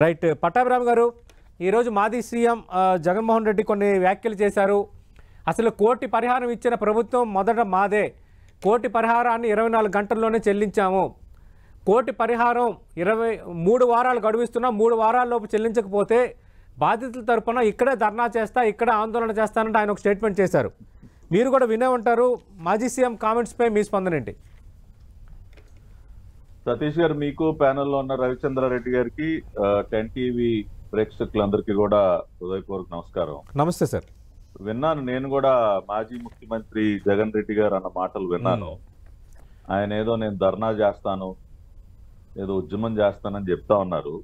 Right Pattabhiram గారు ఈరోజు మాజీ సీఎం జగన్మోహన్ రెడ్డి కొన్ని వ్యాఖ్యలు చేశారు. అసలు కోటి పరిహారం ఇచ్చిన ప్రభుత్వం మొదట మాదే, కోటి పరిహారాన్ని 24 గంటల్లోనే చెల్లించాము, కోటి పరిహారం 23 వారాలు గడువిస్తున్నా 3 వారాల్లోపు చెల్లించకపోతే బాధితుల తరపున ఇక్కడే ధర్నా చేస్తా, ఇక్కడే ఆందోళన చేస్తానంటే ఆయన ఒక స్టేట్మెంట్ చేశారు. మీరు కూడా వినే ఉంటారు. మాజీ సీఎం కామెంట్స్పై మీ స్పందన ఏంటి? సతీష్ గారు, మీకు ప్యానెల్లో ఉన్న రవిచంద్రారెడ్డి గారికి 10 టీవీ ప్రేక్షకులందరికీ కూడా హృదయపూర్వక నమస్కారం. నమస్తే సార్. విన్నాను, నేను కూడా మాజీ ముఖ్యమంత్రి జగన్ రెడ్డి గారు అన్న మాటలు విన్నాను. ఆయన ఏదో నేను ధర్నా చేస్తాను, ఏదో ఉద్యమం చేస్తానని చెప్తా ఉన్నారు.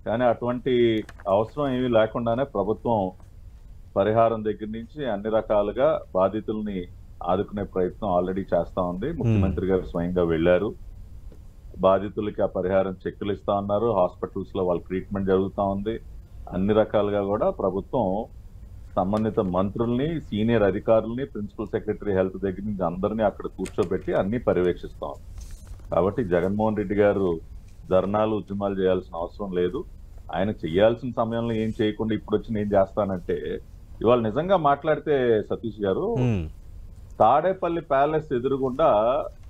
కానీ అటువంటి అవసరం ఏమీ లేకుండానే ప్రభుత్వం పరిహారం దగ్గర నుంచి అన్ని రకాలుగా బాధితుల్ని ఆదుకునే ప్రయత్నం ఆల్రెడీ చేస్తా ఉంది. ముఖ్యమంత్రి గారు స్వయంగా వెళ్లారు, బాధితులకి ఆ పరిహారం చెక్కులు ఇస్తా ఉన్నారు, హాస్పిటల్స్ లో వాళ్ళ ట్రీట్మెంట్ జరుగుతూ ఉంది. అన్ని రకాలుగా కూడా ప్రభుత్వం సంబంధిత మంత్రుల్ని, సీనియర్ అధికారుల్ని, ప్రిన్సిపల్ సెక్రటరీ హెల్త్ దగ్గర నుంచి అందరినీ అక్కడ కూర్చోబెట్టి అన్ని పర్యవేక్షిస్తా ఉంది. కాబట్టి జగన్మోహన్ రెడ్డి గారు ధర్నాలు, ఉద్యమాలు చేయాల్సిన అవసరం లేదు. ఆయన చేయాల్సిన సమయంలో ఏం చేయకుండా ఇప్పుడు వచ్చి నేను చేస్తానంటే, ఇవాళ నిజంగా మాట్లాడితే సతీష్ గారు, తాడేపల్లి ప్యాలెస్ ఎదురుగుండా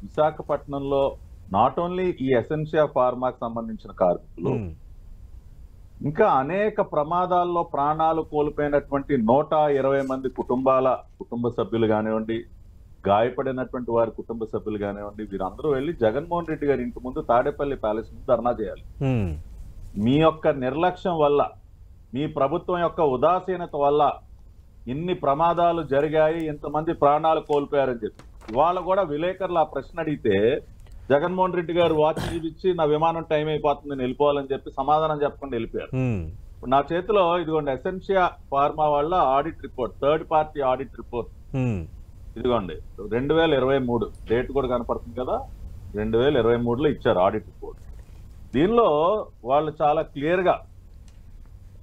విశాఖపట్నంలో నాట్ ఓన్లీ ఈ ఎసెన్షియా ఫార్మాకి సంబంధించిన కార్మికులు, ఇంకా అనేక ప్రమాదాల్లో ప్రాణాలు కోల్పోయినటువంటి 120 మంది కుటుంబ సభ్యులు కానివ్వండి, గాయపడినటువంటి వారి కుటుంబ సభ్యులు కానివ్వండి, వీరందరూ వెళ్ళి జగన్మోహన్ రెడ్డి గారి ఇంటి ముందు తాడేపల్లి ప్యాలెస్ ముందు ధర్నా చేయాలి. మీ యొక్క నిర్లక్ష్యం వల్ల, మీ ప్రభుత్వం యొక్క ఉదాసీనత వల్ల ఇన్ని ప్రమాదాలు జరిగాయి, ఇంతమంది ప్రాణాలు కోల్పోయారని చెప్పి ఇవాళ కూడా విలేకరులు ఆ ప్రశ్న అడిగితే జగన్మోహన్ రెడ్డి గారు వాచ్ చూపించి నా విమానం టైం అయిపోతుంది, నేను వెళ్ళిపోవాలని చెప్పి సమాధానం చెప్పకుండా వెళ్ళిపోయారు. నా చేతిలో ఇదిగోండి ఎసెన్షియా ఫార్మా వాళ్ళ audit report, third party audit report, ఇదిగోండి 2023 డేట్ కూడా కనపడుతుంది కదా, 2023లో ఇచ్చారు ఆడిట్ రిపోర్ట్. దీనిలో వాళ్ళు చాలా క్లియర్ గా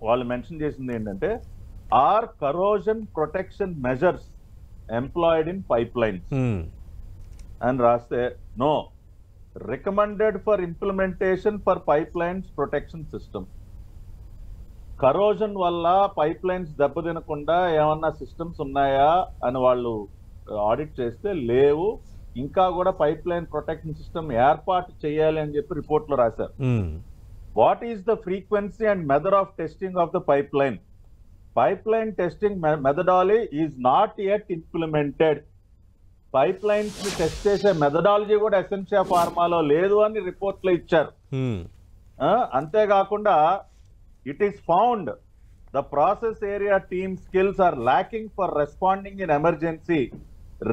వాళ్ళు మెన్షన్ చేసింది ఏంటంటే, are corrosion protection measures employed in pipelines అని రాస్తే, no recommended for implementation for pipelines protection system. Corrosion వల్ల పైప్ లైన్స్ దెబ్బతినకుండా ఏమన్నా సిస్టమ్స్ ఉన్నాయా అని వాళ్ళు ఆడిట్ చేస్తే లేవు, ఇంకా కూడా పైప్ లైన్ ప్రొటెక్షన్ సిస్టమ్ ఏర్పాటు చేయాలి అని చెప్పి రిపోర్ట్ లో రాశారు. What is the frequency and method of testing of the pipeline? Pipeline testing methodology is not yet implemented. Pipelines ని టెస్ట్ చేసే మెథడాలజీ కూడా ఎసెన్షియా ఫార్మాలో లేదు అని రిపోర్ట్ లో ఇచ్చారు. అంతేకాకుండా it is found the process area team skills are lacking for responding in emergency,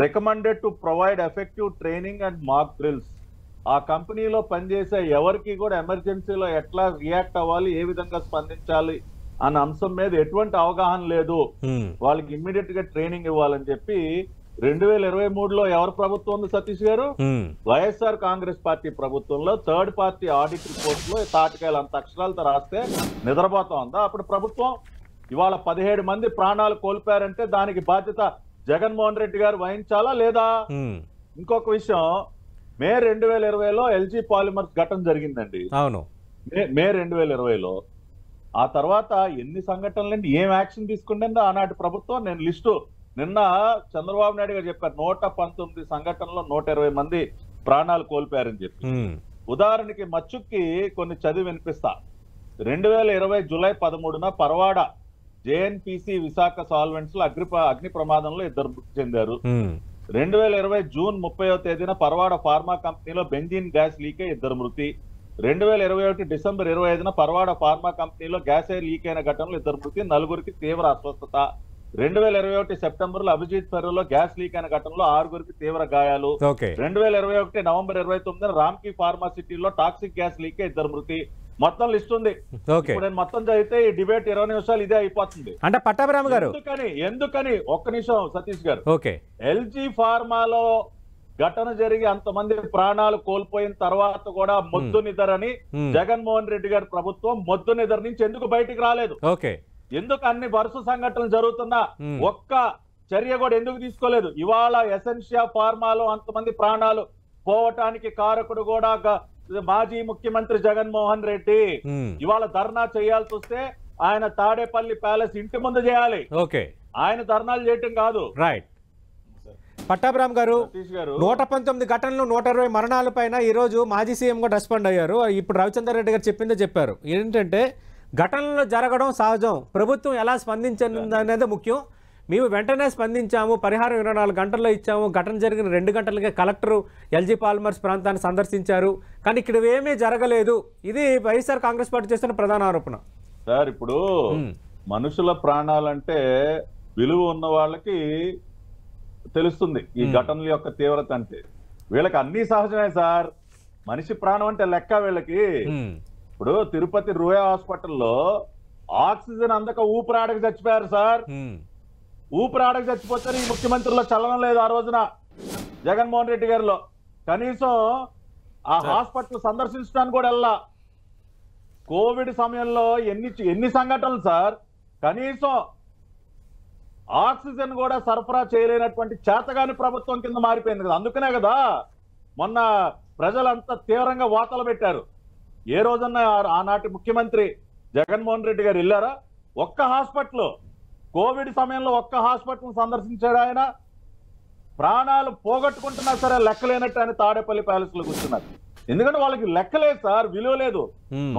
recommended to provide effective training and mock drills. ఆ కంపెనీలో పనిచేసే ఎవరికి కూడా ఎమర్జెన్సీలో ఎట్లా రియాక్ట్ అవ్వాలి, ఏ విధంగా స్పందించాలి అన్న అంశం మీద ఎటువంటి అవగాహన లేదు, వాళ్ళకి ఇమ్మీడియట్ గా ట్రైనింగ్ ఇవ్వాలని చెప్పి 2023లో ఎవరి ప్రభుత్వం ఉంది సతీష్ గారు? వైఎస్ఆర్ కాంగ్రెస్ పార్టీ ప్రభుత్వంలో థర్డ్ పార్టీ ఆడిట్ రిపోర్ట్ లో తాటికాయలు అంత అక్షరాలతో రాస్తే నిద్రపోతా ఉందా అప్పుడు ప్రభుత్వం? ఇవాళ 17 మంది ప్రాణాలు కోల్పోయారంటే దానికి బాధ్యత జగన్మోహన్ రెడ్డి గారు వహించాలా లేదా? ఇంకొక విషయం, మే 2020లో ఎల్జీ పాలిమర్స్ ఘటన జరిగిందండి. అవును, మే 2020లో. ఆ తర్వాత ఎన్ని సంఘటనలండి, ఏం యాక్షన్ తీసుకుంటుందో ఆనాటి ప్రభుత్వం? నేను లిస్టు నిన్న చంద్రబాబు నాయుడు గారు చెప్పారు, 119 సంఘటనలో 120 మంది ప్రాణాలు కోల్పోయారని చెప్పి. ఉదాహరణకి మచ్చుక్కి కొన్ని చదివి వినిపిస్తా. 2020 జూలై 13న పరవాడ జేఎన్పీసీ విశాఖ సాల్వెంట్స్ లో అగ్ని ప్రమాదంలో 2 మృతి చెందారు. 2020 జూన్ 30వ తేదీన పరవాడ ఫార్మా కంపెనీలో బెంజిన్ గ్యాస్ లీక్ అయి 2 మృతి. 2021 డిసెంబర్ 25న పరవాడ ఫార్మా కంపెనీలో గ్యాస్ ఎయిర్ లీక్ అయిన ఘటనలో 2 మృతి, 4గురికి తీవ్ర అస్వస్థత. 2021 సెప్టెంబర్లో అభిజిత్ ఫెర్రోలో గ్యాస్ లీక్ అయిన ఘటనలో 6గురికి తీవ్ర గాయాలు. 2021 నవంబర్ 29న రామ్కీ ఫార్మాసిటీలో టాక్సిక్ గ్యాస్ లీక్ అయి 2 మృతి. మొత్తం లిస్ట్ ఉంది. ఇప్పుడు నేను మొత్తం చదివితే ఈ డిబేట్ 20 నిమిషాలు ఇదే అయిపోతుంది. అంటే పట్టాభిరామ్ గారు ఎందుకని ఒక్క నిమిషం సతీష్ గారు, ఎల్జీ ఫార్మాలో ఘటన జరిగి అంతమంది ప్రాణాలు కోల్పోయిన తర్వాత కూడా మొద్దు నిద్రని జగన్మోహన్ రెడ్డి గారి ప్రభుత్వం మొద్దు నిద్ర నుంచి ఎందుకు బయటికి రాలేదు? ఎందుకు అన్ని వరుస సంఘటనలు జరుగుతున్నా ఒక్క చర్య కూడా ఎందుకు తీసుకోలేదు? ఇవాళ ఎసెన్షియా ఫార్మాలో అంతమంది ప్రాణాలు పోవటానికి కారకుడు కూడా మాజీ ముఖ్యమంత్రి జగన్మోహన్ రెడ్డి. ఇవాళ ధర్నా చేయాల్సి వస్తే ఆయన తాడేపల్లి ప్యాలెస్ ఇంటి ముందు చేయాలి. ఓకే, ఆయన ధర్నాలు చేయటం కాదు. రైట్. పట్టాభిరామ్ గారు, సతీష్ గారు, 119 ఘటనలు 120 మరణాల పైన ఈ రోజు మాజీ సీఎం కూడా రెస్పాండ్ అయ్యారు. ఇప్పుడు రవిచంద్ర రెడ్డి గారు చెప్పిందే చెప్పారు. ఏంటంటే ఘటనలు జరగడం సహజం, ప్రభుత్వం ఎలా స్పందించింది అనేది ముఖ్యం. మేము వెంటనే స్పందించాము, పరిహారం 24 గంటల్లో ఇచ్చాము. ఘటన జరిగిన 2 గంటలకే కలెక్టరు ఎల్జీ పాలిమర్స్ ప్రాంతాన్ని సందర్శించారు, కానీ ఇక్కడ ఏమీ జరగలేదు. ఇది వైఎస్ఆర్ కాంగ్రెస్ పార్టీ చేస్తున్న ప్రధాన ఆరోపణ. సార్ ఇప్పుడు మనుషుల ప్రాణాలంటే విలువ ఉన్న వాళ్ళకి తెలుస్తుంది ఈ ఘటనల యొక్క తీవ్రత. అంటే వీళ్ళకి అన్ని సహజమే సార్. మనిషి ప్రాణం అంటే లెక్క వీళ్ళకి. ఇప్పుడు తిరుపతి రూయా హాస్పిటల్లో ఆక్సిజన్ అందక ఊపిరాడక చచ్చిపోయారు సార్. ఊపిరాడక చచ్చిపోతారు. ఈ ముఖ్యమంత్రిలో చలనం లేదు ఆ రోజున జగన్మోహన్ రెడ్డి గారిలో. కనీసం ఆ హాస్పిటల్ సందర్శించడానికి కూడా వెళ్ళా. కోవిడ్ సమయంలో ఎన్ని సంఘటనలు సార్. కనీసం ఆక్సిజన్ కూడా సరఫరా చేయలేనటువంటి చేతగాని ప్రభుత్వం కింద మారిపోయింది కదా. అందుకనే కదా మొన్న ప్రజలంతా తీవ్రంగా వాతలు పెట్టారు. ఏ రోజన్నా ఆనాటి ముఖ్యమంత్రి జగన్మోహన్ రెడ్డి గారు వెళ్ళారా? ఒక్క హాస్పిటల్, కోవిడ్ సమయంలో ఒక్క హాస్పిటల్ సందర్శించాడు ఆయన. ప్రాణాలు పోగొట్టుకుంటున్నా సరే లెక్కలేనట్టు ఆయన తాడేపల్లి ప్యాలెస్ లో కూర్చున్నారు. ఎందుకంటే వాళ్ళకి లెక్కలేదు సార్, విలువ లేదు.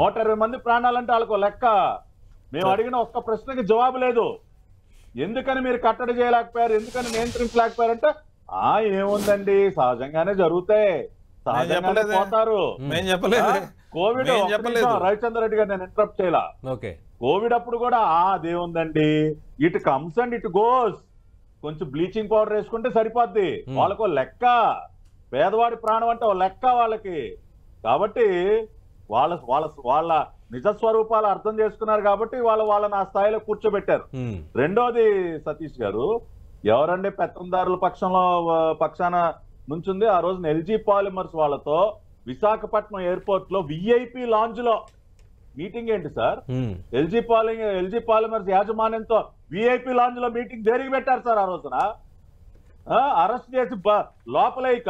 120 మంది ప్రాణాలంటే వాళ్ళకు లెక్క. మేము అడిగిన ఒక్క ప్రశ్నకి జవాబు లేదు. ఎందుకని మీరు కట్టడి చేయలేకపోయారు, ఎందుకని నియంత్రించలేకపోయారంటే ఏముందండి సహజంగానే జరుగుతాయి, సహజంగానే పోతారు. కోవిడ్ రవిచంద్ర రెడ్డి గారు నేను ఇంటరప్ట్ చేయాల. కోవిడ్ అప్పుడు కూడా అదేముందండి, ఇటు కమ్స్ అండ్ ఇటు గోస్, కొంచెం బ్లీచింగ్ పౌడర్ వేసుకుంటే సరిపోద్ది. వాళ్ళకు లెక్క, పేదవాడి ప్రాణం అంటే లెక్క వాళ్ళకి. కాబట్టి వాళ్ళ నిజ స్వరూపాలు అర్థం చేసుకున్నారు కాబట్టి వాళ్ళని ఆ స్థాయిలో కూర్చోబెట్టారు. రెండోది సతీష్ గారు, ఎవరండి పెత్తందారుల పక్షాన నుంచుంది? ఆ రోజున ఎల్జీ పాలిమర్స్ వాళ్ళతో విశాఖపట్నం ఎయిర్పోర్ట్ లో విఐపి లాంజ్ లో మీటింగ్. ఏంటి సార్, ఎల్జీ పాలిమర్స్ యాజమాన్యంతో విఐపి లాంజ్ లో మీటింగ్ దేనికి పెట్టారు సార్? ఆ రోజున అరెస్ట్ చేసి లోపలేక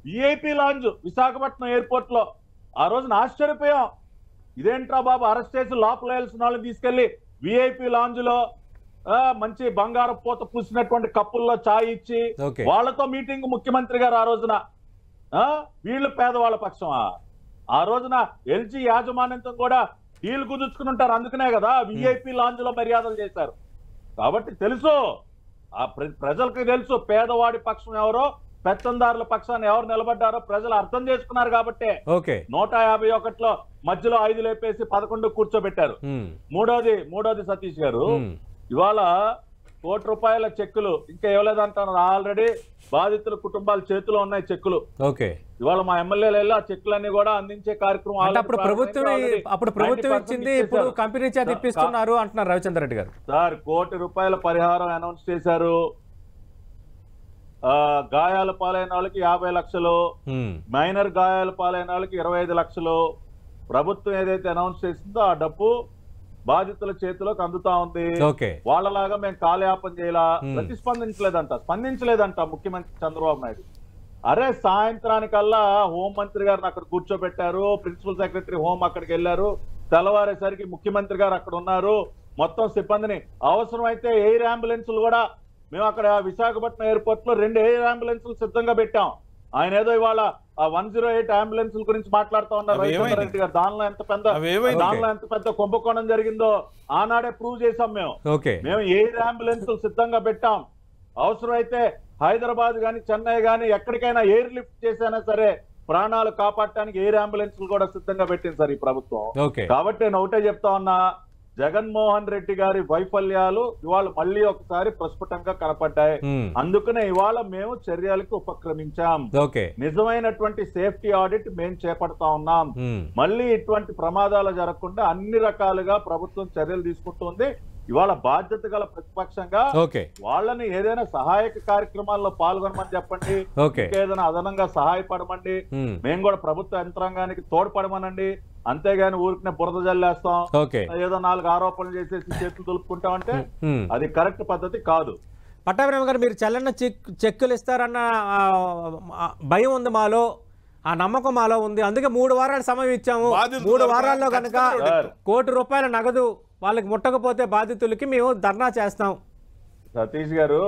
విఐపి లాంజ్ విశాఖపట్నం ఎయిర్పోర్ట్ లో ఆ రోజున ఆశ్చర్యపోయాం. ఇదేంట్రా బాబు, అరెస్ట్ చేసి లోపల వేయాల్సిన వాళ్ళని తీసుకెళ్లి విఐపి లాంజ్ లో మంచి బంగారం పూత పూసినటువంటి కప్పుల్లో ఛాయ్ ఇచ్చి వాళ్ళతో మీటింగ్ ముఖ్యమంత్రి గారు ఆ రోజున. వీళ్ళు పేదవాళ్ళ పక్షమా? ఆ రోజున ఎల్జీ యాజమాన్యంతో కూడా డీల్ కుదుర్చుకుని ఉంటారు. అందుకనే కదా విఐపి లాంజ్ లో మర్యాదలు చేశారు. కాబట్టి తెలుసు, ఆ ప్రజలకు తెలుసు పేదవాడి పక్షం ఎవరో, పెత్తందారుల పక్షాన్ని ఎవరు నిలబడ్డారో ప్రజలు అర్థం చేసుకున్నారు. కాబట్టి 151లో మధ్యలో 5 లేపేసి 11 కూర్చోబెట్టారు. మూడోది సతీష్ గారు, ఇవాళ ₹1 చెక్కులు ఇంకా ఇవ్వలేదంటున్నారు. ఆల్రెడీ బాధితుల కుటుంబాల చేతిలో ఉన్నాయి చెక్కులు. ఇవాళ మా ఎమ్మెల్యేలు వెళ్ళి ఆ చెక్కులన్నీ కూడా అందించే కార్యక్రమం అప్పుడు ప్రభుత్వం ఇచ్చింది, ఇప్పుడు కంపెనీ చేత ఇప్పిస్తున్నారు అంటున్నారు రవిచంద్ర రెడ్డి గారు. సార్ ₹1 పరిహారం అనౌన్స్ చేశారు. గాయాల పాలైన వాళ్ళకి 50 లక్షలు, మైనర్ గాయాల పాలైన వాళ్ళకి 25 లక్షలు. ప్రభుత్వం ఏదైతే అనౌన్స్ చేసిందో ఆ డబ్బు బాధితుల చేతిలోకి అందుతా ఉంది. వాళ్ళలాగా మేము కాలయాపన చేయాలా, స్పందించలేదంట ముఖ్యమంత్రి చంద్రబాబు నాయుడు. అరే సాయంత్రానికల్లా హోంమంత్రి గారిని అక్కడ కూర్చోబెట్టారు, ప్రిన్సిపల్ సెక్రటరీ హోం అక్కడికి వెళ్ళారు. తెల్లవారేసరికి ముఖ్యమంత్రి గారు అక్కడ ఉన్నారు. మొత్తం సిబ్బందిని, అవసరమైతే ఎయిర్ అంబులెన్సులు కూడా మేము అక్కడ విశాఖపట్నం ఎయిర్పోర్ట్ లో 2 ఎయిర్ అంబులెన్సులు సిద్ధంగా పెట్టాం. ఆయన ఏదో ఇవాళ 108 అంబులెన్సుల గురించి మాట్లాడుతూ ఉన్నారు రవిచంద్ర రెడ్డి గారు. దానిలో ఎంత పెద్ద కుంభకోణం జరిగిందో ఆనాడే ప్రూవ్ చేశాం. మేము ఎయిర్ అంబులెన్సులు సిద్ధంగా పెట్టాం. అవసరమైతే హైదరాబాద్ గాని చెన్నై గాని ఎక్కడికైనా ఎయిర్ లిఫ్ట్ చేసైనా సరే ప్రాణాలు కాపాడటానికి ఎయిర్ అంబులెన్సులు కూడా సిద్ధంగా పెట్టింది సార్ ఈ ప్రభుత్వం. కాబట్టి నేను ఒకటే చెప్తా ఉన్నా, జగన్మోహన్ రెడ్డి గారి వైఫల్యాలు ఇవాళ మళ్ళీ ఒకసారి ప్రస్ఫుటంగా కనపడ్డాయి. అందుకనే ఇవాళ మేము చర్యలకు ఉపక్రమించాం. నిజమైనటువంటి సేఫ్టీ ఆడిట్ మేము చేపడతా ఉన్నాం. మళ్ళీ ఇటువంటి ప్రమాదాలు జరగకుండా అన్ని రకాలుగా ప్రభుత్వం చర్యలు తీసుకుంటుంది. ఇవాళ బాధ్యత గల ప్రతిపక్షంగా వాళ్ళని ఏదైనా సహాయక కార్యక్రమాల్లో పాల్గొనమని చెప్పండి, ఏదైనా అదనంగా సహాయపడమండి. మేము కూడా ప్రభుత్వ యంత్రాంగానికి తోడ్పడమనండి. అంతేగాని ఊరికనే బురద జల్లేస్తాం, ఏదో 4 ఆరోపణలు చేసేసి చేతులు దులుపుకుంటామంటే అది కరెక్ట్ పద్ధతి కాదు. పట్టాభిరామ్ గారు, మీరు చెక్కులు ఇస్తారన్న భయం ఉంది మాలో. ఆ నమ్మకం మాలో ఉంది. అందుకే 3 వారాల సమయం ఇచ్చాము. 3 వారాల్లో కనుక ₹1 కోటి నగదు వాళ్ళకి ముట్టకపోతే బాధితులకి మేము ధర్నా చేస్తాం. సతీష్ గారు,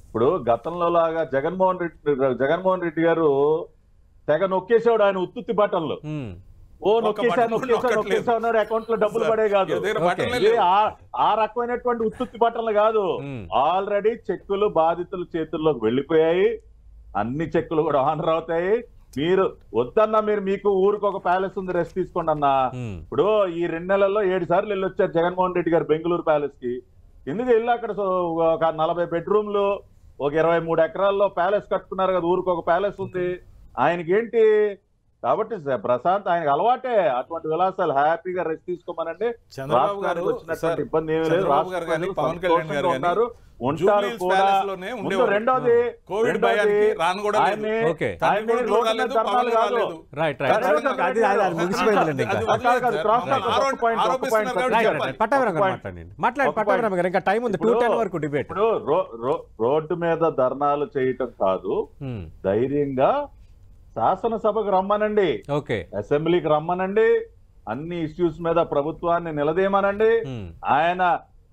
ఇప్పుడు గతంలో లాగా జగన్మోహన్ రెడ్డి గారు తెగ నొక్కేసాడు ఆయన ఉత్తుత్తి బటన్లు. నొక్కేసాడు అకౌంట్ లో డబ్బులు పడే కాదు, ఆ రకమైనటువంటి ఉత్తుత్తి బటన్లు కాదు. ఆల్రెడీ చెక్కులు బాధితుల చేతుల్లోకి వెళ్ళిపోయాయి. అన్ని చెక్కులు కూడా ఆనర్ అవుతాయి. మీరు వద్దన్నా మీకు ఊరికి ఒక ప్యాలెస్ ఉంది, రెస్ట్ తీసుకోండి అన్నా. ఇప్పుడు ఈ 2 నెలల్లో 7 సార్లు వెళ్ళొచ్చారు జగన్మోహన్ రెడ్డి గారు బెంగళూరు ప్యాలెస్ కి. ఎందుకు వెళ్ళి అక్కడ ఒక 40 బెడ్రూమ్లు, ఒక 23 ఎకరాల్లో ప్యాలెస్ కట్టుకున్నారు కదా, ఊరికి ఒక ప్యాలెస్ ఉంది ఆయనకి. ఏంటి కాబట్టి ప్రశాంత్ ఆయనకు అలవాటే అటువంటి విలాసాలు. హ్యాపీగా రెస్ట్ తీసుకోమనండి. వచ్చినటువంటి ఇబ్బంది ఏమీ లేదు. ఉన్నారు, ఉంటారు కూడా. రెండోది రోడ్డు మీద ధర్నాలు చేయటం కాదు, ధైర్యంగా శాసనసభకు రమ్మనండి, అసెంబ్లీకి రమ్మనండి, అన్ని ఇష్యూస్ మీద ప్రభుత్వాన్ని నిలదీయమనండి.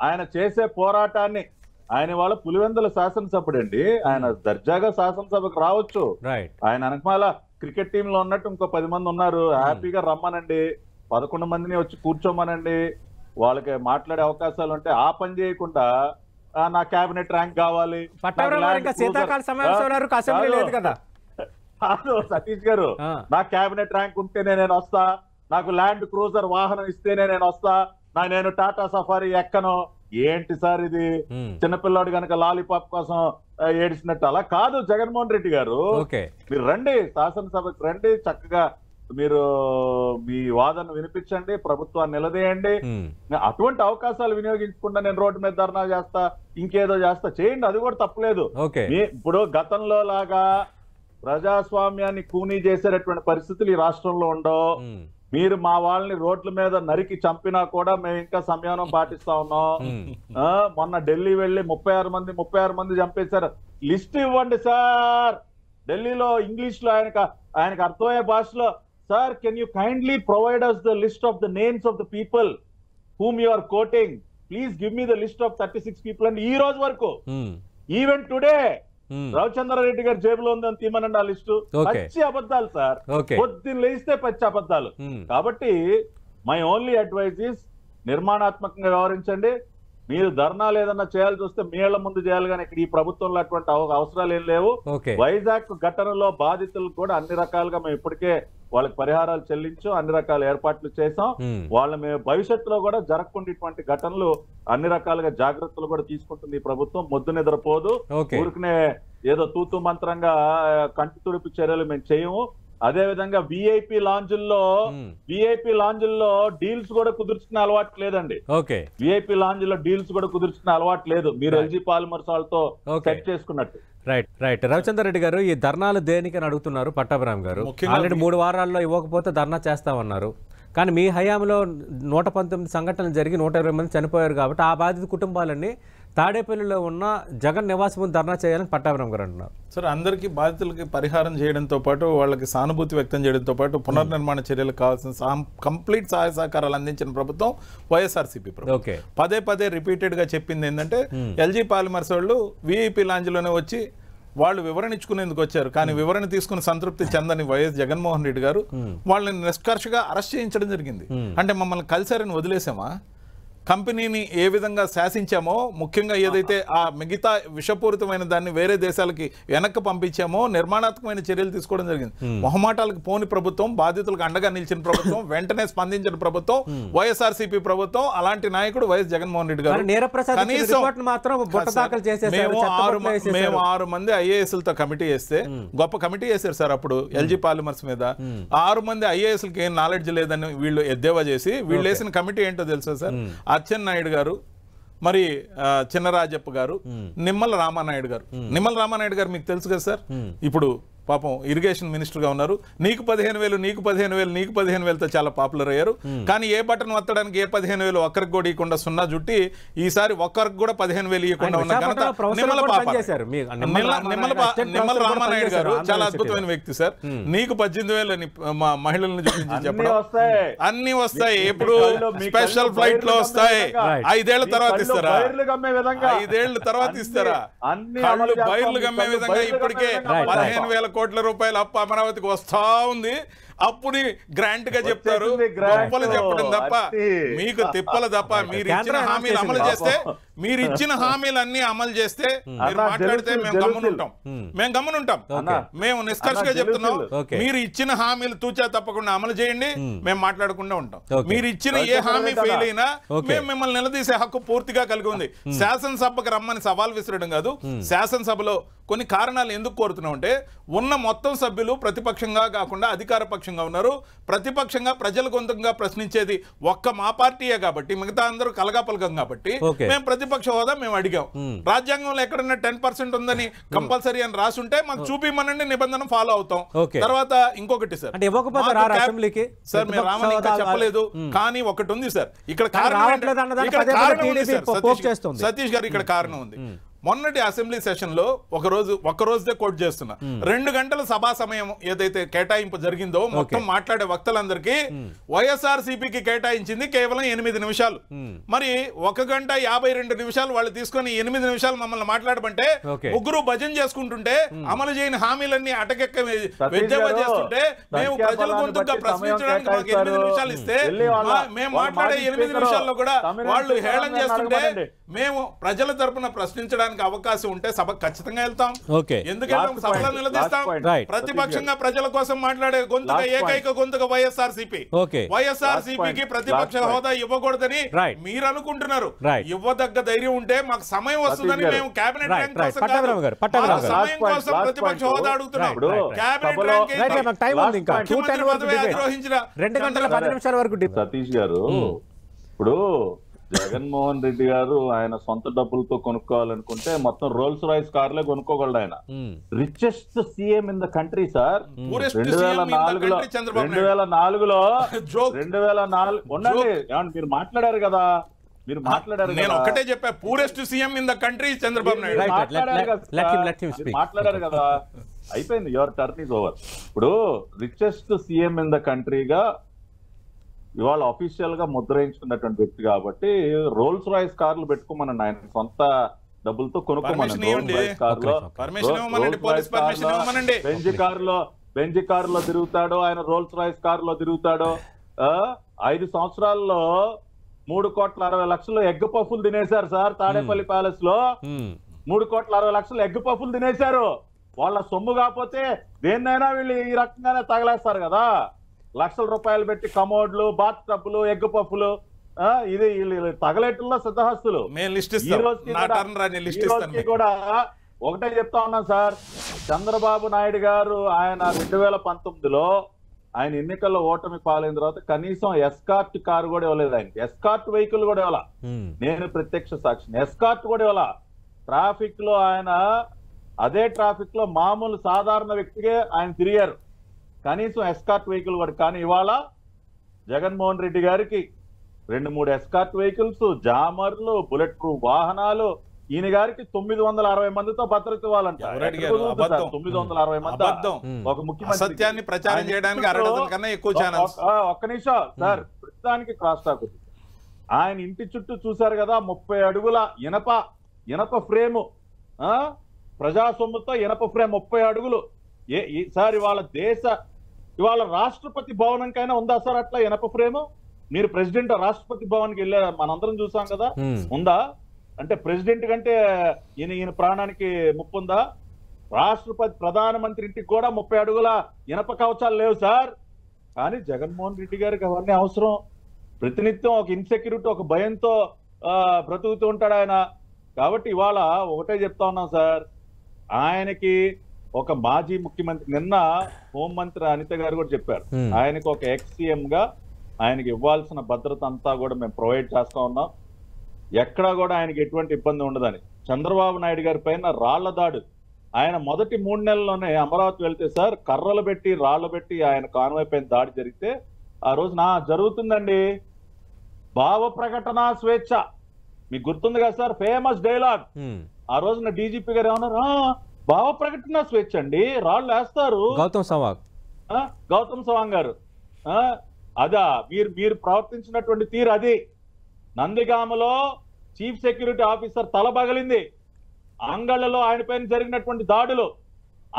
ఆయన చేసే పోరాటాన్ని, ఆయన వాళ్ళ పులివెందుల శాసనసభ్యుడండి, ఆయన దర్జాగా శాసనసభకు రావచ్చు. ఆయన వెనకమాల క్రికెట్ టీమ్ లో ఉన్నట్టు ఇంకో 10 మంది ఉన్నారు, హ్యాపీగా రమ్మనండి. 11 మందిని వచ్చి కూర్చోమనండి. వాళ్ళకి మాట్లాడే అవకాశాలు ఉంటే ఆ పని చేయకుండా నా క్యాబినెట్ ర్యాంక్ కావాలి, సతీష్ గారు నా క్యాబినెట్ ర్యాంక్ ఉంటేనే నేను వస్తా, నాకు ల్యాండ్ క్రూజర్ వాహనం ఇస్తేనే నేను వస్తా, నేను టాటా సఫారీ ఎక్కను. ఏంటి సార్ ఇది? చిన్నపిల్లాడు కనుక లాలీపాప్ కోసం ఏడిసినట్టు అలా కాదు జగన్మోహన్ రెడ్డి గారు. మీరు రండి, శాసనసభకు రండి, చక్కగా మీరు మీ వాదన వినిపించండి, ప్రభుత్వాన్ని నిలదీయండి. అటువంటి అవకాశాలు వినియోగించకుండా నేను రోడ్డు మీద ధర్నా చేస్తా, ఇంకేదో చేస్తా, చేయండి, అది కూడా తప్పులేదు. ఇప్పుడు గతంలో లాగా ప్రజాస్వామ్యాన్ని కూనీ చేసేటటువంటి పరిస్థితులు ఈ రాష్ట్రంలో ఉండవు. మీరు మా వాళ్ళని రోడ్ల మీద నరికి చంపినా కూడా మేము ఇంకా సంయమనం పాటిస్తా ఉన్నాం. మొన్న ఢిల్లీ వెళ్ళి 36 మంది చంపేశారు. లిస్ట్ ఇవ్వండి సార్. ఢిల్లీలో ఇంగ్లీష్ లో ఆయనకు అర్థమయ్యే భాషలో, sir can you kindly provide us the list of the names of the people whom you are quoting, please give me the list of 36 people. and ఈ రోజు వరకు ఈవెన్ టుడే రవిచంద్రారెడ్డి గారి జేబులో ఉందని తీమనండి ఆ లిస్టు. పచ్చి అబద్ధాలు సార్, పొద్దున్న లేస్తే పచ్చి అబద్ధాలు. కాబట్టి మై ఓన్లీ అడ్వైజ్ ఈస్ నిర్మాణాత్మకంగా వ్యవహరించండి. మీరు ధర్నాలు ఏదన్నా చేయాల్సి వస్తే మీళ్ల ముందు చేయాలి, కానీ ఇక్కడ ఈ ప్రభుత్వంలో అటువంటి అవసరాలు ఏం లేవు. వైజాగ్ ఘటనలో బాధితులు కూడా అన్ని రకాలుగా మేము ఇప్పటికే వాళ్ళకి పరిహారాలు చెల్లించు, అన్ని రకాల ఏర్పాట్లు చేసాం. మేము భవిష్యత్తులో కూడా జరగకుండా ఇటువంటి ఘటనలు అన్ని రకాలుగా జాగ్రత్తలు కూడా తీసుకుంటుంది ఈ ప్రభుత్వం. మొద్దు నిద్రపోదు, ఊరికనే ఏదో తూతు మంత్రంగా కంటి తుడిపి చర్యలు మేము చేయము. అదే విధంగా విఐపి లాంజ్ల్లో డీల్స్ కూడా కుదుర్చుకునే అలవాటు లేదండి. విఐపి లాంజ్లో డీల్స్ కూడా కుదుర్చుకునే అలవాటు లేదు, మీరు ఎల్జీ పాలిమర్స్ వాళ్ళతో సెట్ చేసుకున్నట్టు. రైట్ రవిచంద్ర రెడ్డి గారు, ఈ ధర్నాలు దేనికని అడుగుతున్నారు పట్టాభిరామ్ గారు. ఆల్రెడీ 3 వారాల్లో ఇవ్వకపోతే ధర్నా చేస్తామన్నారు. కానీ మీ హయాంలో 119 సంఘటనలు జరిగి 120 మంది చనిపోయారు. కాబట్టి ఆ బాధిత కుటుంబాలన్నీ తాడేపల్లిలో ఉన్న జగన్ నివాసం ముందు ధర్నా చేయాలని పట్టాభిరామ్ గారు అంటున్నారు. సార్, అందరికీ బాధితులకి పరిహారం చేయడంతో పాటు వాళ్ళకి సానుభూతి వ్యక్తం చేయడంతో పాటు పునర్నిర్మాణ చర్యలకు కావాల్సిన కంప్లీట్ సహాయ సహకారాలు అందించిన ప్రభుత్వం వైఎస్ఆర్సీపీ ప్రభుత్వం. పదే రిపీటెడ్ గా చెప్పింది ఏంటంటే, ఎల్జీ పాలిమర్స్ వాళ్ళు విఐపి లాంజ్లోనే వచ్చి వాళ్ళు వివరణ ఇచ్చుకునేందుకు వచ్చారు. కానీ వివరణ తీసుకుని సంతృప్తి చెందని వైఎస్ జగన్మోహన్ రెడ్డి గారు వాళ్ళని నిష్కర్షగా అరెస్ట్ చేయించడం జరిగింది. అంటే మమ్మల్ని కలిసారని వదిలేసామా? కంపెనీని ఏ విధంగా శాసించామో, ముఖ్యంగా ఏదైతే ఆ మిగతా విషపూరితమైన దాన్ని వేరే దేశాలకి వెనక్కి పంపించామో నిర్మాణాత్మకమైన చర్యలు తీసుకోవడం జరిగింది. మొహమాటాలకు పోని ప్రభుత్వం, బాధితులకు అండగా నిలిచిన ప్రభుత్వం, వెంటనే స్పందించిన ప్రభుత్వం వైఎస్ఆర్సీపీ ప్రభుత్వం. అలాంటి నాయకుడు వైఎస్ జగన్మోహన్ రెడ్డి గారు. మేము 6 మంది ఐఏఎస్లతో కమిటీ వేస్తే, గొప్ప కమిటీ వేశారు సార్ అప్పుడు ఎల్జీ పాలిమర్స్ మీద. 6 మంది ఐఏఎస్లకి ఏం నాలెడ్జ్ లేదని వీళ్ళు ఎద్దేవా చేసి వీళ్ళు వేసిన కమిటీ ఏంటో తెలుసా సార్? అచ్చెన్నాయుడు గారు, మరి చిన్నరాజప్ప గారు, నిమ్మల రామానాయుడు గారు. నిమ్మల రామానాయుడు గారు మీకు తెలుసు కదా సార్, ఇప్పుడు పాపం ఇరిగేషన్ మినిస్టర్గా ఉన్నారు. నీకు 15,000 నీకు 15,000 నీకు 15,000తో చాలా పాపులర్ అయ్యారు. కానీ ఏ బటన్ వత్తడానికి ఏ 15,000 ఒక్కరికి కూడా ఇవ్వకుండా సున్నా జుట్టి ఈసారి ఒక్కరికి కూడా 15,000 ఇవ్వకుండా ఉన్న ఘనత నిమ్మల రామానాయుడు గారు. చాలా అద్భుతమైన వ్యక్తి సార్. నీకు 18,000 మహిళలను చూపించి చెప్పడం అన్ని వస్తాయి. ఎప్పుడు స్పెషల్ ఫ్లైట్ లో వస్తాయి. 5 ఏళ్ల తర్వాత ఇస్తారా? 5 ఏళ్ల తర్వాత ఇస్తారా? కళ్ళు బయర్లు గమ్మే విధంగా ఇప్పటికే 15,000 కోట్ల రూపాయలు అప్పు అమరావతికి వస్తా ఉంది. అప్పుడు గ్రాంట్ గా చెప్తారు, గొప్పలు చెప్పడం తప్ప మీకు తిప్పలు తప్ప. మీరు ఇచ్చిన హామీలు అమలు చేస్తే, మీరు ఇచ్చిన హామీలన్నీ అమలు చేస్తే మీరు మాట్లాడితే మేము గమ్మునుంటాం. మేము నిష్కర్షగా చెప్తున్నాం, మీరు ఇచ్చిన హామీలు తూచా తప్పకుండా అమలు చేయండి, మేము మాట్లాడకుండా ఉంటాం. మీరు ఇచ్చిన ఏ హామీ ఫెయిల్ అయినా మేము మిమ్మల్ని నిలదీసే హక్కు పూర్తిగా కలిగి ఉంది. శాసనసభకు రమ్మని సవాల్ విసరడం కాదు. శాసనసభలో కొన్ని కారణాలు ఎందుకు కోరుతున్నాం అంటే, ఉన్న మొత్తం సభ్యులు ప్రతిపక్షంగా కాకుండా అధికార పక్షంగా ఉన్నారు. ప్రతిపక్షంగా ప్రజల గొంతుగా ప్రశ్నించేది ఒక్క మా పార్టీయే కాబట్టి, మిగతా అందరూ కలగాపలకం కాబట్టి మేము ప్రతిపక్ష హోదా మేము అడిగాం. రాజ్యాంగంలో ఎక్కడన్నా 10% ఉందని కంపల్సరీ అని రాసుంటే మాకు చూపిమనండి, నిబంధన ఫాలో అవుతాం. తర్వాత ఇంకొకటి సార్, సార్ మీరు రామని ఇంకా చెప్పలేదు కానీ ఒకటి ఉంది సార్, ఇక్కడ కారణం సతీష్ గారు, ఇక్కడ కారణం ఉంది. మొన్నటి అసెంబ్లీ సెషన్ లో ఒక రోజుదే కోట్ చేస్తున్నా, 2 గంటల సభా సమయం ఏదైతే కేటాయింపు జరిగిందో మొత్తం మాట్లాడే వక్తలందరికీ వైఎస్ఆర్సీపీకి కేటాయించింది కేవలం 8 నిమిషాలు. మరి 1 గంట 52 నిమిషాలు వాళ్ళు తీసుకొని 8 నిమిషాలు మమ్మల్ని మాట్లాడమంటే, ముగ్గురు భజన చేసుకుంటుంటే, అమలు చేయని హామీలన్నీ అటకెక్క వెజ్జవ చేస్తుంటే, మేము ప్రజల గొంతుగా ప్రశ్నించడానికి మాకు 8 నిమిషాలు ఇస్తే, మేము మాట్లాడే 8 నిమిషాల్లో కూడా వాళ్ళు హేళన చేస్తుంటే, మేము ప్రజల తరపున ప్రశ్నించడానికి అవకాశం ఉంటే సభకు ఖచ్చితంగా వెళ్తాం. ఎందుకంటే సభలో నిలదీస్తాం. ప్రతిపక్షంగా ప్రజల కోసం మాట్లాడే గొంతుగా ఏకైక గొంతుగా వైఎస్ఆర్సీపీకి ప్రతిపక్ష హోదా ఇవ్వకూడదని మీరు అనుకుంటున్నారు. ఇవ్వదగ్గ ధైర్యం ఉంటే మాకు సమయం వస్తుందని మేము కేబినెట్ ర్యాంక్ కోసం సమయం కోసం ప్రతిపక్ష హోదా అడుగుతున్నాం. కేబినెట్ ర్యాంక్ అధిరోహించిన 2 గంటల 10 నిమిషాల వరకు. సతీష్ గారు, ఇప్పుడు జగన్మోహన్ రెడ్డి గారు ఆయన సొంత డబ్బులతో కొనుక్కోవాలనుకుంటే మొత్తం రోల్స్ రాయిస్ కార్లే కొనుక్కోగలడు. ఆయన richest CM in the country sir. 2004లో ఉండండి, మీరు మాట్లాడారు కదా, నేను ఒక్కటే చెప్పా, poorest CM in the country Chandrababu Naidu మాట్లాడారు కదా, అయిపోయింది. Your turn is over. ఇప్పుడు రిచెస్ట్ సీఎం ఇన్ ద కంట్రీగా ఇవాళ అఫీషియల్ గా ముద్రయించుకున్నటువంటి వ్యక్తి కాబట్టి రోల్స్ రాయిస్ కార్లు పెట్టుకోమనండి, ఆయన సొంత డబ్బులతో కొనుక్కోమనండి. బెంజ్ కారులో తిరుగుతాడో, ఆయన రోల్స్ రాయిస్ కారులో తిరుగుతాడో. 5 సంవత్సరాల్లో 3,60,00,000 ఎగ్ పఫ్ఫులు తినేశారు సార్. తాడేపల్లి ప్యాలెస్ లో 3,60,00,000 ఎగ్ పఫ్ఫులు తినేశారు. వాళ్ళ సొమ్ము కాకపోతే దేన్నైనా వీళ్ళు ఈ రకంగానే తగలేస్తారు కదా. లక్షల రూపాయలు పెట్టి కమోడ్లు, బాత్ టబ్బులు, ఎగ్ పఫ్ఫులు, ఇది తగలేటుల్లో సిద్ధహస్తులు. కూడా ఒకటే చెప్తా ఉన్నాం సార్, చంద్రబాబు నాయుడు గారు ఆయన 2019లో ఆయన ఎన్నికల్లో ఓటమి పాలైన తర్వాత కనీసం ఎస్కార్ట్ కారు కూడా ఇవ్వలేదు. ఆయనకి ఎస్కార్ట్ వెహికల్ కూడా ఇవ్వాల. నేను ప్రత్యక్ష సాక్షిని. ఎస్కార్ట్ కూడా ఇవ్వాల. ట్రాఫిక్ లో ఆయన అదే ట్రాఫిక్ లో మామూలు సాధారణ వ్యక్తిగా ఆయన తిరిగారు, కనీసం ఎస్కార్ట్ వెహికల్ కూడా. కానీ ఇవాళ జగన్మోహన్ రెడ్డి గారికి 2-3 ఎస్కార్ట్ వెహికల్స్, జామర్లు, బుల్లెట్ ప్రూఫ్ వాహనాలు, ఈయన గారికి 960 మందితో భద్రత ఇవ్వాలంట. 960 మంది ఒక ముఖ్యమంత్రి ప్రచారం చేయడానికి ఒక్క నిమిషం సార్, ప్రస్తుతానికి క్రాస్ టాక్. ఆయన ఇంటి చుట్టూ చూశారు కదా, 30 అడుగుల ఇనప ఫ్రేము, ప్రజా సొమ్ముతో ఇనప ఫ్రేమ్ 30 అడుగులు. సార్ ఇవాళ రాష్ట్రపతి భవనంకైనా ఉందా సార్ అట్లా ఇనప ఫ్రేము? మీరు ప్రెసిడెంట్ రాష్ట్రపతి భవన్కి వెళ్ళారు, మనందరం చూసాం కదా, ఉందా? అంటే ప్రెసిడెంట్ కంటే ఈయన ప్రాణానికి ముప్పు ఉందా? రాష్ట్రపతి ప్రధానమంత్రి ఇంటికి కూడా 30 అడుగుల ఇనప కవచాలు లేవు సార్. కానీ జగన్మోహన్ రెడ్డి గారికి అవన్నీ అవసరం. ప్రతినిత్యం ఒక ఇన్సెక్యూరిటీ, ఒక భయంతో బ్రతుకుతూ ఉంటాడు ఆయన. కాబట్టి ఇవాళ ఒకటే చెప్తా ఉన్నాం సార్, ఆయనకి ఒక మాజీ ముఖ్యమంత్రి, నిన్న హోంమంత్రి అనిత గారు కూడా చెప్పారు, ఆయనకు ఒక ఎక్స్-సీఎం గా ఆయనకి ఇవ్వాల్సిన భద్రత అంతా కూడా మేము ప్రొవైడ్ చేస్తా ఉన్నాం, ఎక్కడా కూడా ఆయనకి ఎటువంటి ఇబ్బంది ఉండదని. చంద్రబాబు నాయుడు గారి పైన రాళ్ల దాడు ఆయన మొదటి 3 నెలల్లోనే అమరావతి వెళ్తే సార్ కర్రలు పెట్టి రాళ్లు పెట్టి ఆయన కాన్వాయ్ పైన దాడి జరిగితే ఆ రోజు జరుగుతుందండి భావ ప్రకటన స్వేచ్ఛ. మీకు గుర్తుంది కదా సార్ ఫేమస్ డైలాగ్. ఆ రోజున డీజీపీ గారు ఏమన్నారు, భావ ప్రకటన స్వేచ్ఛ అండి, రాళ్ళు వేస్తారు గౌతమ్ సవాంగ్ గారు. అదా మీరు ప్రవర్తించినటువంటి తీరు అది. నందిగామలో చీఫ్ సెక్యూరిటీ ఆఫీసర్ తల పగిలింది, అంగళ్లలో ఆయన పైన జరిగినటువంటి దాడులు,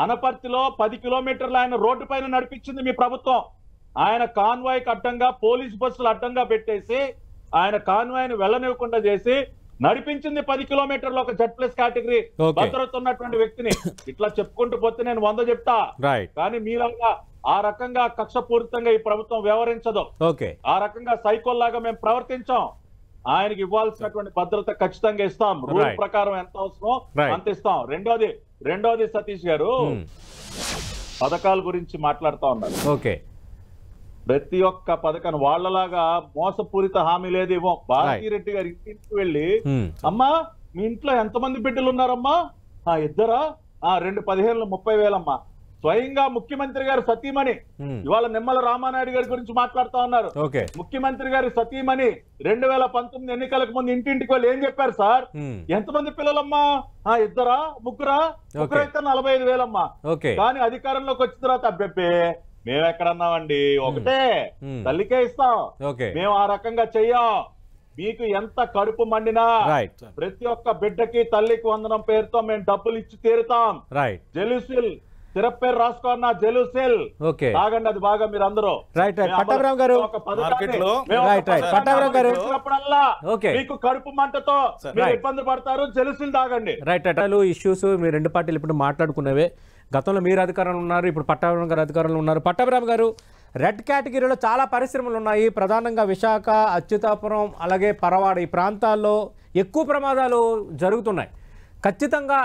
అనపర్తిలో 10 కిలోమీటర్లు ఆయన రోడ్డు పైన నడిపించింది మీ ప్రభుత్వం. ఆయన కాన్వాయ్కి అడ్డంగా పోలీస్ బస్సులు అడ్డంగా పెట్టేసి ఆయన కాన్వాయ్ని వెళ్ళనివ్వకుండా చేసి నడిపించింది 10 కిలోమీటర్లు ఒక Z+ కేటగిరీ భద్రత ఉన్నటువంటి వ్యక్తిని. ఇట్లా చెప్పుకుంటూ పోతే నేను 100 చెప్తా, కానీ మీరంగా ఆ రకంగా కక్షపూరితంగా ఈ ప్రభుత్వం వ్యవహరించదు. ఆ రకంగా సైకోల్లాగా మేము ప్రవర్తించాం. ఆయనకి ఇవ్వాల్సినటువంటి భద్రత ఖచ్చితంగా ఇస్తాం, రూల్ ప్రకారం ఎంత అవసరం అంత ఇస్తాం. రెండోది సతీష్ గారు పథకాల గురించి మాట్లాడుతూ ఉన్నారు. ప్రతి ఒక్క పథకాన్ని వాళ్ళలాగా మోసపూరిత హామీ లేదు ఇవ్వం. భారతీరెడ్డి గారి ఇంటికి వెళ్ళి, అమ్మా మీ ఇంట్లో ఎంతమంది బిడ్డలు ఉన్నారమ్మా? 2 2 15 30,000 అమ్మా. స్వయంగా ముఖ్యమంత్రి గారు సతీమణి ఇవాళ నిమ్మల రామానాయుడు గారి గురించి మాట్లాడుతా ఉన్నారు. ముఖ్యమంత్రి గారి సతీమణి 2019 ఎన్నికలకు ముందు ఇంటింటికి వెళ్ళి ఏం చెప్పారు సార్? ఎంతమంది పిల్లలమ్మా? 2 ముగ్గురు అయితే 45,000 అమ్మా. కానీ అధికారంలోకి వచ్చిన తర్వాత అబ్బెబ్బే మేము ఎక్కడన్నామండి, ఒకటే తల్లికే ఇస్తాం, మేము ఆ రకంగా చెయ్యం. మీకు ఎంత కడుపు మండినా ప్రతి ఒక్క బిడ్డకి తల్లికి వందనం పేరుతో మేము డబ్బులు ఇచ్చి తీరుతాం. జెలుసిల్ పేరు రాసుకోన్నా, జెలుసిల్ తాగండి, అది బాగా మీరు అందరూ. మీకు కడుపు మంటతో ఇబ్బంది పడతారు, జెలుసిల్ తాగండి. ఇష్యూస్ మీ రెండు పార్టీలు ఇప్పుడు మాట్లాడుకునేవే. గతంలో మీరు అధికారంలో ఉన్నారు, ఇప్పుడు పట్టాభిరామ్ గారు అధికారంలో ఉన్నారు. పట్టాభిరామ్ గారు, రెడ్ కేటగిరీలో చాలా పరిశ్రమలు ఉన్నాయి, ప్రధానంగా విశాఖ, అచ్యుతాపురం, అలాగే పరవాడ ఈ ప్రాంతాల్లో ఎక్కువ ప్రమాదాలు జరుగుతున్నాయి. ఖచ్చితంగా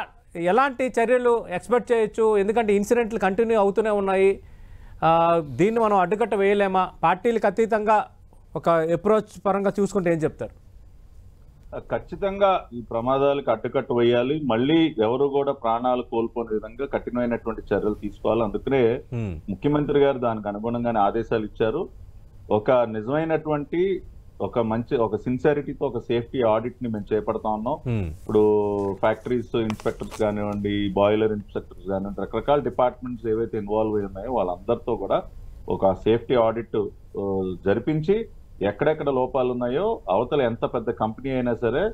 ఎలాంటి చర్యలు ఎక్స్పెక్ట్ చేయొచ్చు? ఎందుకంటే ఇన్సిడెంట్లు కంటిన్యూ అవుతూనే ఉన్నాయి. దీన్ని మనం అడ్డుకట్ట వేయలేమా? పార్టీలకు అతీతంగా ఒక అప్రోచ్ పరంగా చూసుకుంటే ఏం చెప్తారు? ఖచ్చితంగా ఈ ప్రమాదాలకు అడ్డుకట్ట వేయాలి. మళ్ళీ ఎవరు కూడా ప్రాణాలు కోల్పోని విధంగా కఠినమైనటువంటి చర్యలు తీసుకోవాలి. అందుకనే ముఖ్యమంత్రి గారు దానికి అనుగుణంగానే ఆదేశాలు ఇచ్చారు. ఒక నిజమైనటువంటి ఒక సిన్సియారిటీతో ఒక సేఫ్టీ ఆడిట్ ని మేము చేపడతా ఉన్నాం. ఇప్పుడు ఫ్యాక్టరీస్ ఇన్స్పెక్టర్స్ కానివ్వండి, బాయిలర్ ఇన్స్పెక్టర్స్ కానివ్వండి, రకరకాల డిపార్ట్మెంట్స్ ఏవైతే ఇన్వాల్వ్ అయి ఉన్నాయో వాళ్ళందరితో కూడా ఒక సేఫ్టీ ఆడిట్ జరిపించి ఎక్కడెక్కడ లోపాలు ఉన్నాయో అవతల ఎంత పెద్ద కంపెనీ అయినా సరే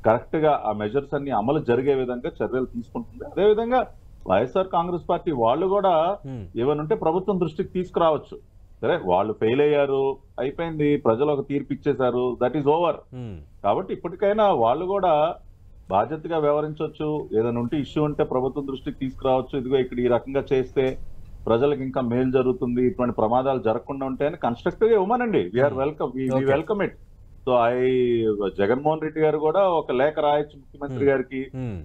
కరెక్ట్ గా ఆ మెజర్స్ అన్ని అమలు జరిగే విధంగా చర్యలు తీసుకుంటుంది. అదేవిధంగా వైఎస్ఆర్ కాంగ్రెస్ పార్టీ వాళ్ళు కూడా ఏమనుంటే ప్రభుత్వం దృష్టికి తీసుకురావచ్చు. సరే, వాళ్ళు ఫెయిల్ అయ్యారు, అయిపోయింది, ప్రజలు ఒక తీర్పు ఇచ్చేశారు, దట్ ఈస్ ఓవర్. కాబట్టి ఇప్పటికైనా వాళ్ళు కూడా బాధ్యతగా వ్యవహరించవచ్చు. ఏదైనా ఉంటే ఇష్యూ ఉంటే ప్రభుత్వం దృష్టికి తీసుకురావచ్చు. ఇదిగో ఇక్కడ ఈ రకంగా చేస్తే ప్రజలకు ఇంకా మేలు జరుగుతుంది, ఇటువంటి ప్రమాదాలు జరగకుండా ఉంటాయని కన్స్ట్రక్టివ్ గా ఇవ్వమనండి. We are welcome, we welcome it. So Jaganmohan Reddy గారు కూడా ఒక లేఖ రాయొచ్చు ముఖ్యమంత్రి గారికి,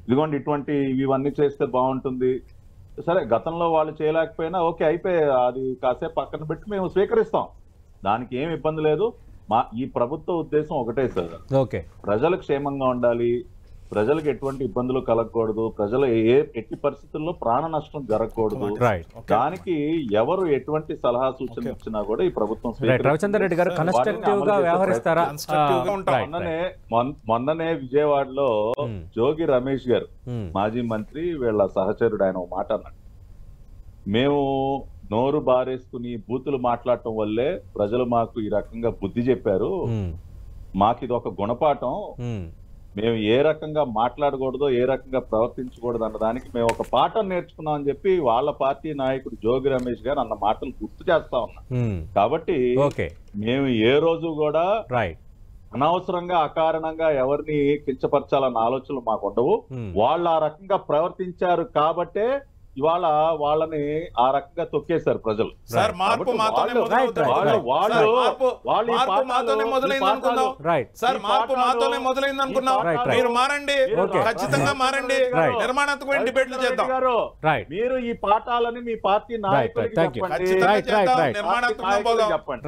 ఇదిగోండి ఇవన్నీ చేస్తే బాగుంటుంది. సరే, గతంలో వాళ్ళు చేయలేకపోయినా ఓకే, అయిపోయి అది కాసేపు పక్కన పెట్టి మేము స్వీకరిస్తాం, దానికి ఏం ఇబ్బంది లేదు. ఈ ప్రభుత్వ ఉద్దేశం ఒకటే సార్, ప్రజలు క్షేమంగా ఉండాలి, ప్రజలకు ఎటువంటి ఇబ్బందులు కలగకూడదు, ప్రజలు ఎట్టి పరిస్థితుల్లో ప్రాణ నష్టం జరగకూడదు. దానికి ఎవరు ఎటువంటి సలహా సూచన ఇచ్చినా కూడా ఈ ప్రభుత్వం మొన్ననే విజయవాడలో జోగి రమేష్ గారు మాజీ మంత్రి వీళ్ళ సహచరుడు ఆయన ఒక మాట అన్నాడు, మేము నోరు బారేసుకుని బూతులు మాట్లాడటం వల్లే ప్రజలు మాకు ఈ రకంగా బుద్ధి చెప్పారు, మాకు ఇది ఒక గుణపాఠం, మేము ఏ రకంగా మాట్లాడకూడదో ఏ రకంగా ప్రవర్తించకూడదు అన్నదానికి మేము ఒక పాఠం నేర్చుకున్నాం అని చెప్పి వాళ్ళ పార్టీ నాయకుడు జోగి రమేష్ గారు అన్న మాటలు గుర్తు చేస్తా ఉన్నాం. కాబట్టి మేము ఏ రోజు కూడా అనవసరంగా అకారణంగా ఎవరిని కించపరచాలన్న ఆలోచనలు మాకు ఉండవు. వాళ్ళు ఆ రకంగా ప్రవర్తించారు కాబట్టే ఇవాళ వాళ్ళని ఆ రకంగా తొక్కేశారు ప్రజలు. మీరు మారండి, ఖచ్చితంగా మారండి, నిర్మాణాత్మకమైన డిబేట్లు చేద్దాం. మీరు ఈ పాఠాలని మీ పార్టీ నాయకులకి చెప్పండి. నిర్మాణాత్మకంగా చెప్పండి.